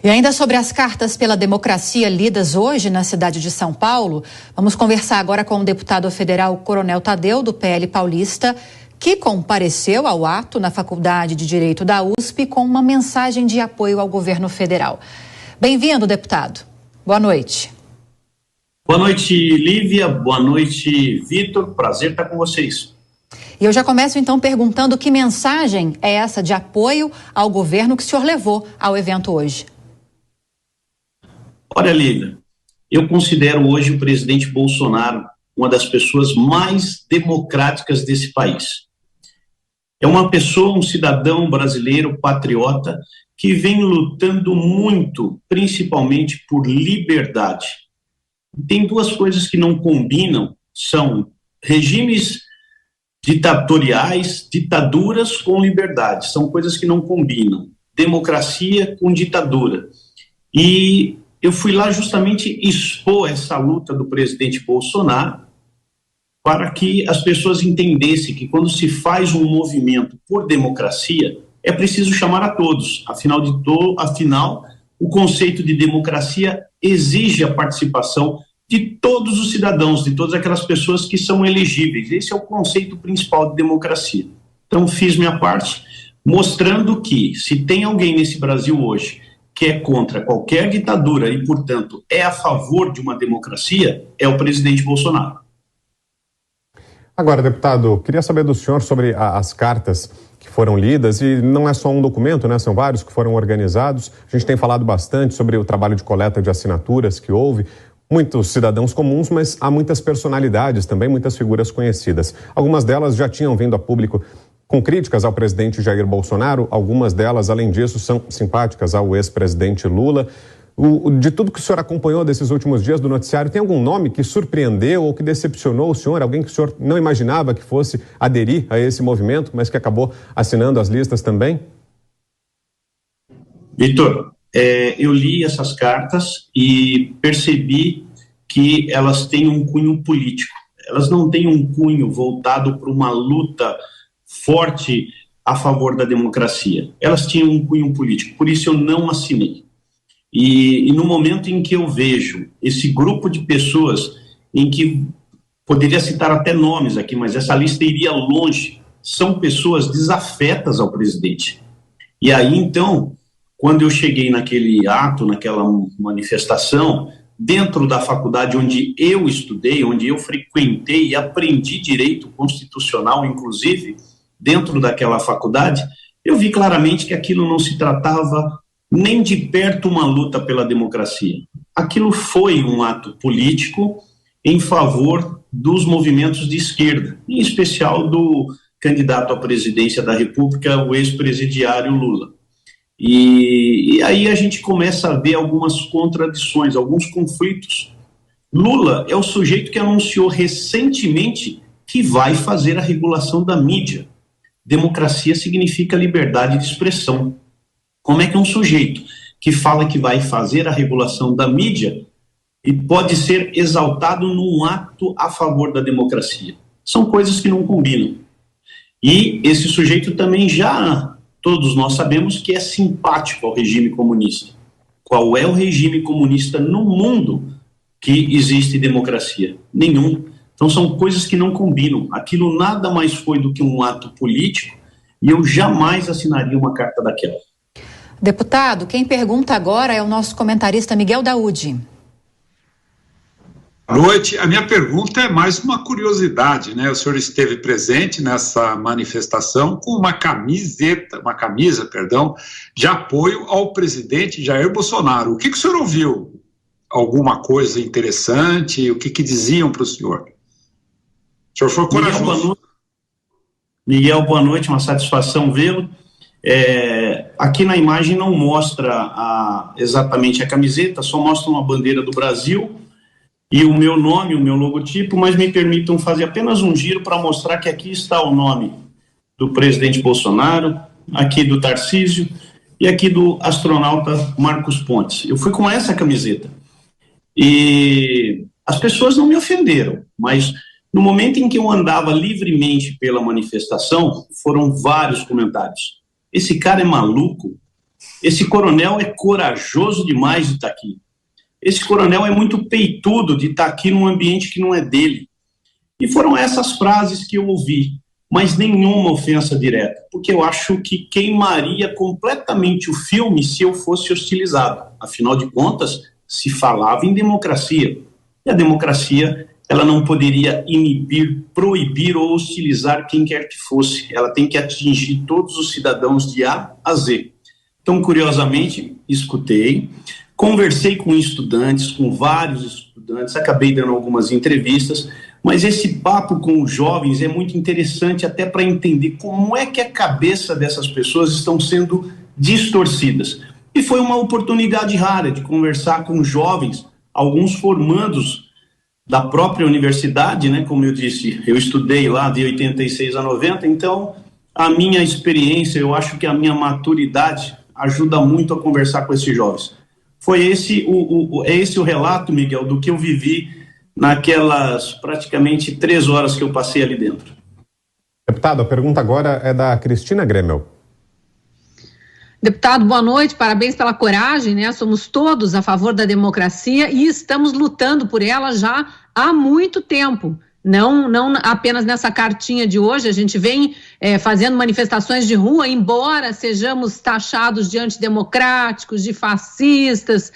E ainda sobre as cartas pela democracia lidas hoje na cidade de São Paulo, vamos conversar agora com o deputado federal Coronel Tadeu, do PL Paulista, que compareceu ao ato na Faculdade de Direito da USP com uma mensagem de apoio ao governo federal. Bem-vindo, deputado. Boa noite. Boa noite, Lívia. Boa noite, Vitor. Prazer estar com vocês. E eu já começo então perguntando que mensagem é essa de apoio ao governo que o senhor levou ao evento hoje. Olha, Lívia, eu considero hoje o presidente Bolsonaro uma das pessoas mais democráticas desse país. É uma pessoa, um cidadão brasileiro, patriota, que vem lutando muito, principalmente por liberdade. Tem duas coisas que não combinam, são regimes ditatoriais, ditaduras com liberdade, são coisas que não combinam. Democracia com ditadura. E eu fui lá justamente expor essa luta do presidente Bolsonaro para que as pessoas entendessem que quando se faz um movimento por democracia, é preciso chamar a todos. Afinal, o conceito de democracia exige a participação de todos os cidadãos, de todas aquelas pessoas que são elegíveis. Esse é o conceito principal de democracia. Então, fiz minha parte, mostrando que se tem alguém nesse Brasil hoje que é contra qualquer ditadura e, portanto, é a favor de uma democracia, é o presidente Bolsonaro. Agora, deputado, queria saber do senhor sobre as cartas que foram lidas, e não é só um documento, né? São vários que foram organizados. A gente tem falado bastante sobre o trabalho de coleta de assinaturas que houve. Muitos cidadãos comuns, mas há muitas personalidades também, muitas figuras conhecidas. Algumas delas já tinham vindo a público com críticas ao presidente Jair Bolsonaro, algumas delas, além disso, são simpáticas ao ex-presidente Lula. De tudo que o senhor acompanhou desses últimos dias do noticiário, tem algum nome que surpreendeu ou que decepcionou o senhor? Alguém que o senhor não imaginava que fosse aderir a esse movimento, mas que acabou assinando as listas também? Vitor, eu li essas cartas e percebi que elas têm um cunho político. Elas não têm um cunho voltado para uma luta forte a favor da democracia. Elas tinham um cunho político, por isso eu não assinei. E no momento em que eu vejo esse grupo de pessoas, em que poderia citar até nomes aqui, mas essa lista iria longe, são pessoas desafetas ao presidente. E aí, então, quando eu cheguei naquele ato, naquela manifestação, dentro da faculdade onde eu estudei, onde eu frequentei e aprendi direito constitucional, inclusive, dentro daquela faculdade, eu vi claramente que aquilo não se tratava nem de perto uma luta pela democracia. Aquilo foi um ato político em favor dos movimentos de esquerda, em especial do candidato à presidência da República, o ex-presidiário Lula. E aí a gente começa a ver algumas contradições, alguns conflitos. Lula é o sujeito que anunciou recentemente que vai fazer a regulação da mídia. Democracia significa liberdade de expressão. Como é que um sujeito que fala que vai fazer a regulação da mídia e pode ser exaltado num ato a favor da democracia? São coisas que não combinam. E esse sujeito também já, todos nós sabemos que é simpático ao regime comunista. Qual é o regime comunista no mundo que existe democracia? Nenhum. Então são coisas que não combinam. Aquilo nada mais foi do que um ato político e eu jamais assinaria uma carta daquela. Deputado, quem pergunta agora é o nosso comentarista Miguel Daúdi. Boa noite. A minha pergunta é mais uma curiosidade, né? O senhor esteve presente nessa manifestação com uma camisa, de apoio ao presidente Jair Bolsonaro. O que o senhor ouviu? Alguma coisa interessante? O que diziam para o senhor? O senhor foi corajoso. Miguel, boa noite, uma satisfação vê-lo. Aqui na imagem não mostra exatamente a camiseta, só mostra uma bandeira do Brasil e o meu nome, o meu logotipo, mas me permitam fazer apenas um giro para mostrar que aqui está o nome do presidente Bolsonaro, aqui do Tarcísio e aqui do astronauta Marcos Pontes. Eu fui com essa camiseta e as pessoas não me ofenderam, mas no momento em que eu andava livremente pela manifestação, foram vários comentários. Esse cara é maluco, esse coronel é corajoso demais de estar aqui. Esse coronel é muito peitudo de estar aqui num ambiente que não é dele. E foram essas frases que eu ouvi, mas nenhuma ofensa direta, porque eu acho que queimaria completamente o filme se eu fosse hostilizado. Afinal de contas, se falava em democracia, e a democracia ela não poderia inibir, proibir ou hostilizar quem quer que fosse. Ela tem que atingir todos os cidadãos de A a Z. Então, curiosamente, escutei, conversei com estudantes, com vários estudantes, acabei dando algumas entrevistas, mas esse papo com os jovens é muito interessante até para entender como é que a cabeça dessas pessoas estão sendo distorcidas. E foi uma oportunidade rara de conversar com jovens, alguns formandos da própria universidade, né? Como eu disse, eu estudei lá de 86 a 90, então a minha experiência, eu acho que a minha maturidade ajuda muito a conversar com esses jovens. Foi esse o relato, Miguel, do que eu vivi naquelas praticamente 3 horas que eu passei ali dentro. Deputado, a pergunta agora é da Cristina Gremel. Deputado, boa noite, parabéns pela coragem, né? Somos todos a favor da democracia e estamos lutando por ela já há muito tempo. Não apenas nessa cartinha de hoje, a gente vem fazendo manifestações de rua, embora sejamos taxados de antidemocráticos, de fascistas,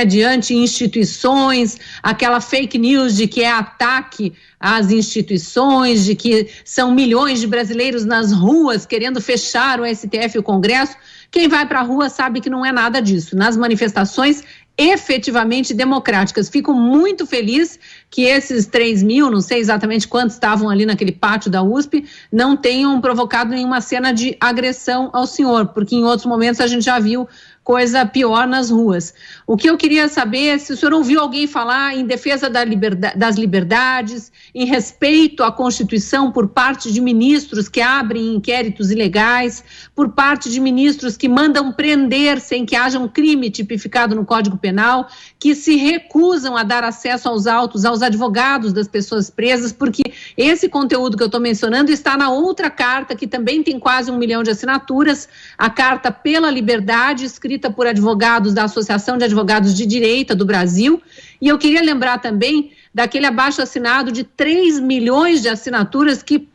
de anti-instituições, aquela fake news de que é ataque às instituições, de que são milhões de brasileiros nas ruas querendo fechar o STF e o Congresso. Quem vai para a rua sabe que não é nada disso. Nas manifestações efetivamente democráticas. Fico muito feliz que esses 3 mil, não sei exatamente quantos estavam ali naquele pátio da USP, não tenham provocado nenhuma cena de agressão ao senhor, porque em outros momentos a gente já viu coisa pior nas ruas. O que eu queria saber é se o senhor ouviu alguém falar em defesa das liberdades, em respeito à Constituição por parte de ministros que abrem inquéritos ilegais, por parte de ministros que mandam prender sem que haja um crime tipificado no Código Penal, que se recusam a dar acesso aos autos, aos advogados das pessoas presas, porque esse conteúdo que eu estou mencionando está na outra carta, que também tem quase 1 milhão de assinaturas, a Carta pela Liberdade, escrita por advogados da Associação de Advogados de Direita do Brasil, e eu queria lembrar também daquele abaixo-assinado de 3 milhões de assinaturas que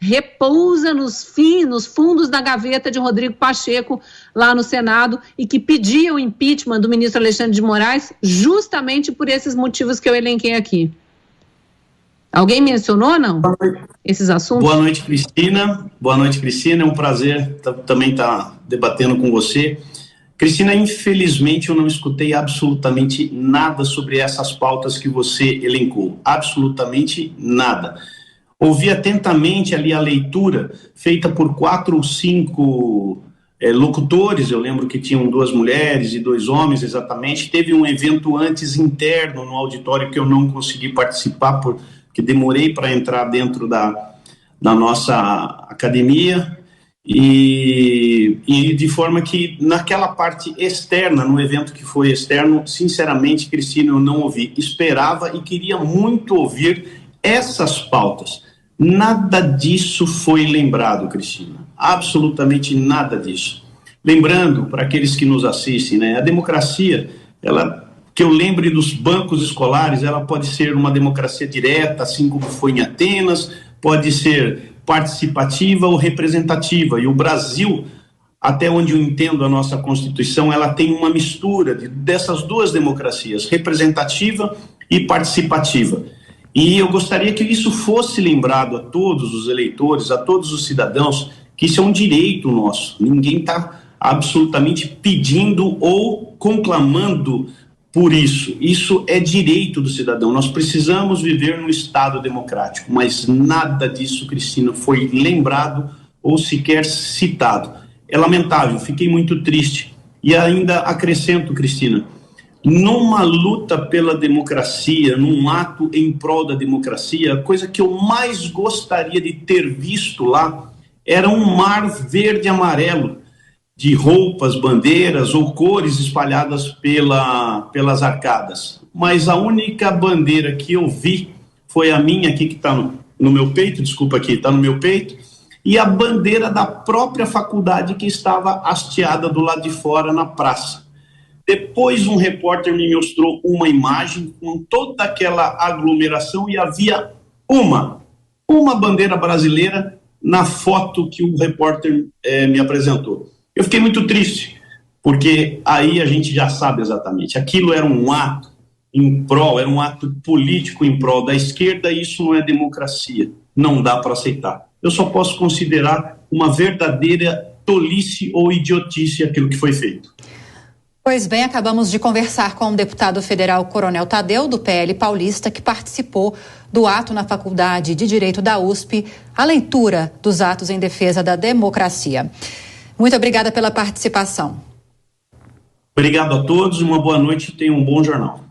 repousa nos fundos da gaveta de Rodrigo Pacheco lá no Senado e que pedia o impeachment do ministro Alexandre de Moraes justamente por esses motivos que eu elenquei aqui. Alguém mencionou, não? Esses assuntos? Boa noite, Cristina. Boa noite, Cristina. É um prazer também estar debatendo com você. Cristina, infelizmente eu não escutei absolutamente nada sobre essas pautas que você elencou. Absolutamente nada. Ouvi atentamente ali a leitura feita por 4 ou 5 locutores. Eu lembro que tinham 2 mulheres e 2 homens, exatamente. Teve um evento antes interno no auditório que eu não consegui participar porque demorei para entrar dentro da nossa academia. E de forma que naquela parte externa, no evento que foi externo, sinceramente, Cristina, eu não ouvi. Esperava e queria muito ouvir essas pautas. Nada disso foi lembrado, Cristina. Absolutamente nada disso. Lembrando, para aqueles que nos assistem, né, a democracia, que eu lembre dos bancos escolares, ela pode ser uma democracia direta, assim como foi em Atenas, pode ser participativa ou representativa. E o Brasil, até onde eu entendo a nossa Constituição, ela tem uma mistura dessas 2 democracias, representativa e participativa. E eu gostaria que isso fosse lembrado a todos os eleitores, a todos os cidadãos, que isso é um direito nosso. Ninguém está absolutamente pedindo ou conclamando por isso. Isso é direito do cidadão. Nós precisamos viver num Estado democrático, mas nada disso, Cristina, foi lembrado ou sequer citado. É lamentável, fiquei muito triste. E ainda acrescento, Cristina, numa luta pela democracia, num ato em prol da democracia, a coisa que eu mais gostaria de ter visto lá era um mar verde e amarelo de roupas, bandeiras ou cores espalhadas pelas arcadas. Mas a única bandeira que eu vi foi a minha aqui, que está no meu peito, desculpa aqui, está no meu peito, e a bandeira da própria faculdade que estava hasteada do lado de fora na praça. Depois um repórter me mostrou uma imagem com toda aquela aglomeração e havia uma bandeira brasileira na foto que o repórter me apresentou. Eu fiquei muito triste, porque aí a gente já sabe exatamente, aquilo era um ato em prol, era um ato político em prol da esquerda, e isso não é democracia, não dá para aceitar. Eu só posso considerar uma verdadeira tolice ou idiotice aquilo que foi feito. Pois bem, acabamos de conversar com o deputado federal Coronel Tadeu, do PL Paulista, que participou do ato na Faculdade de Direito da USP, a leitura dos atos em defesa da democracia. Muito obrigada pela participação. Obrigado a todos, uma boa noite e tenham um bom jornal.